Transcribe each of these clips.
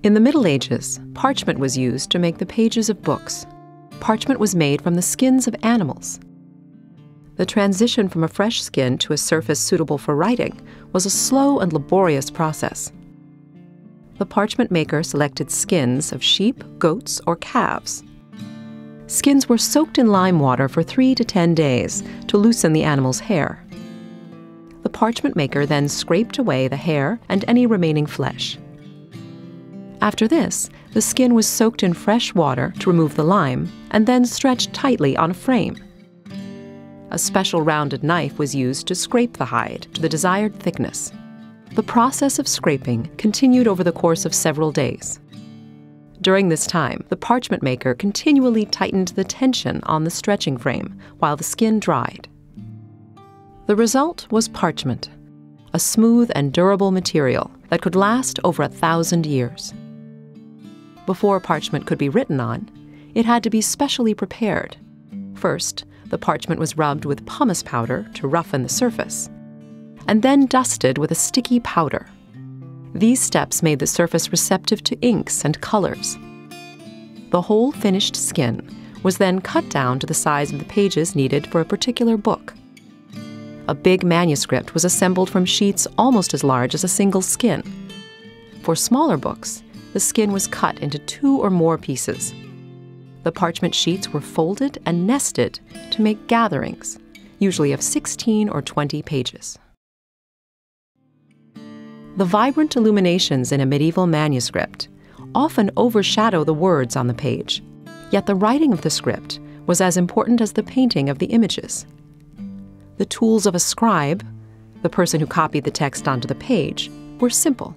In the Middle Ages, parchment was used to make the pages of books. Parchment was made from the skins of animals. The transition from a fresh skin to a surface suitable for writing was a slow and laborious process. The parchment maker selected skins of sheep, goats, or calves. Skins were soaked in lime water for 3 to 10 days to loosen the animal's hair. The parchment maker then scraped away the hair and any remaining flesh. After this, the skin was soaked in fresh water to remove the lime and then stretched tightly on a frame. A special rounded knife was used to scrape the hide to the desired thickness. The process of scraping continued over the course of several days. During this time, the parchment maker continually tightened the tension on the stretching frame while the skin dried. The result was parchment, a smooth and durable material that could last over 1,000 years. Before parchment could be written on, it had to be specially prepared. First, the parchment was rubbed with pumice powder to roughen the surface, and then dusted with a sticky powder. These steps made the surface receptive to inks and colors. The whole finished skin was then cut down to the size of the pages needed for a particular book. A big manuscript was assembled from sheets almost as large as a single skin. For smaller books, the skin was cut into 2 or more pieces. The parchment sheets were folded and nested to make gatherings, usually of 16 or 20 pages. The vibrant illuminations in a medieval manuscript often overshadow the words on the page, yet the writing of the script was as important as the painting of the images. The tools of a scribe, the person who copied the text onto the page, were simple.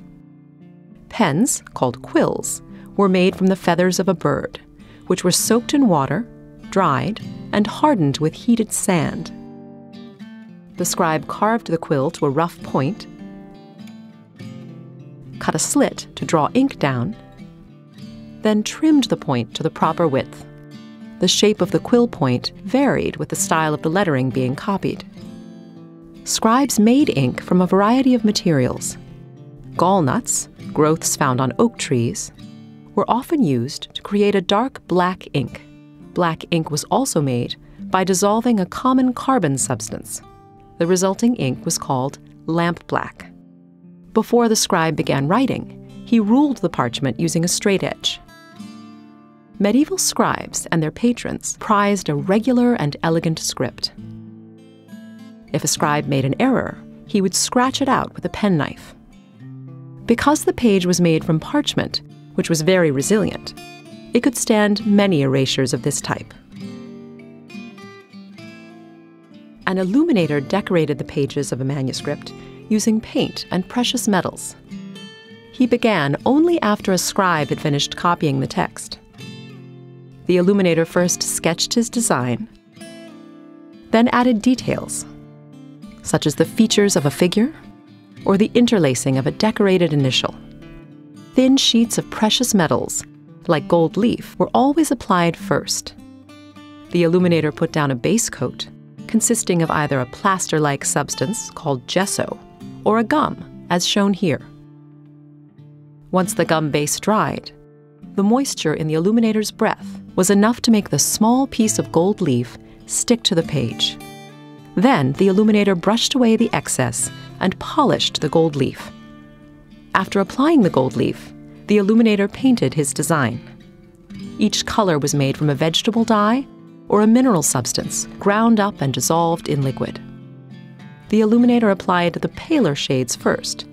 Pens, called quills, were made from the feathers of a bird, which were soaked in water, dried, and hardened with heated sand. The scribe carved the quill to a rough point, cut a slit to draw ink down, then trimmed the point to the proper width. The shape of the quill point varied with the style of the lettering being copied. Scribes made ink from a variety of materials. Gallnuts, growths found on oak trees, were often used to create a dark black ink. Black ink was also made by dissolving a common carbon substance. The resulting ink was called lampblack. Before the scribe began writing, he ruled the parchment using a straight edge. Medieval scribes and their patrons prized a regular and elegant script. If a scribe made an error, he would scratch it out with a penknife. Because the page was made from parchment, which was very resilient, it could stand many erasures of this type. An illuminator decorated the pages of a manuscript using paint and precious metals. He began only after a scribe had finished copying the text. The illuminator first sketched his design, then added details, such as the features of a figure or the interlacing of a decorated initial. Thin sheets of precious metals, like gold leaf, were always applied first. The illuminator put down a base coat, consisting of either a plaster-like substance called gesso or a gum, as shown here. Once the gum base dried, the moisture in the illuminator's breath was enough to make the small piece of gold leaf stick to the page. Then the illuminator brushed away the excess and polished the gold leaf. After applying the gold leaf, the illuminator painted his design. Each color was made from a vegetable dye or a mineral substance ground up and dissolved in liquid. The illuminator applied the paler shades first,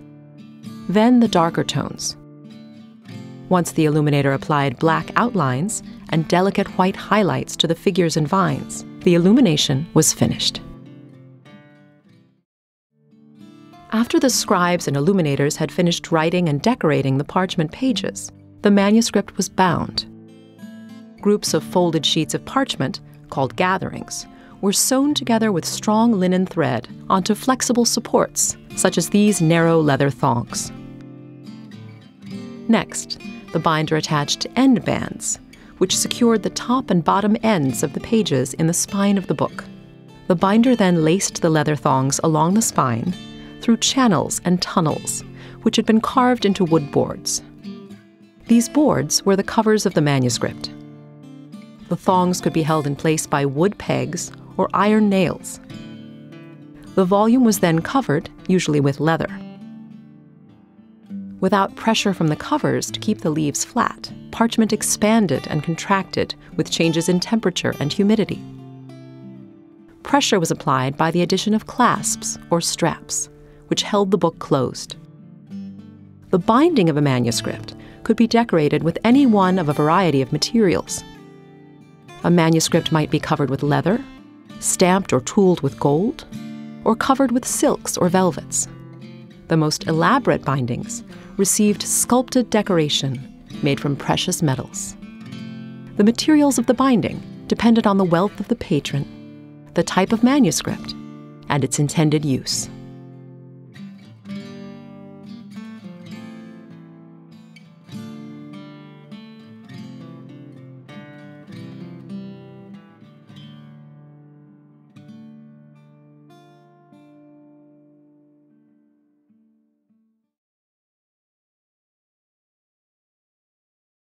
then the darker tones. Once the illuminator applied black outlines and delicate white highlights to the figures and vines, the illumination was finished. After the scribes and illuminators had finished writing and decorating the parchment pages, the manuscript was bound. Groups of folded sheets of parchment, called gatherings, were sewn together with strong linen thread onto flexible supports, such as these narrow leather thongs. Next, the binder attached end bands, which secured the top and bottom ends of the pages in the spine of the book. The binder then laced the leather thongs along the spine through channels and tunnels, which had been carved into wood boards. These boards were the covers of the manuscript. The thongs could be held in place by wood pegs or iron nails. The volume was then covered, usually with leather. Without pressure from the covers to keep the leaves flat, parchment expanded and contracted with changes in temperature and humidity. Pressure was applied by the addition of clasps or straps, which held the book closed. The binding of a manuscript could be decorated with any one of a variety of materials. A manuscript might be covered with leather, stamped or tooled with gold, or covered with silks or velvets. The most elaborate bindings received sculpted decoration made from precious metals. The materials of the binding depended on the wealth of the patron, the type of manuscript, and its intended use.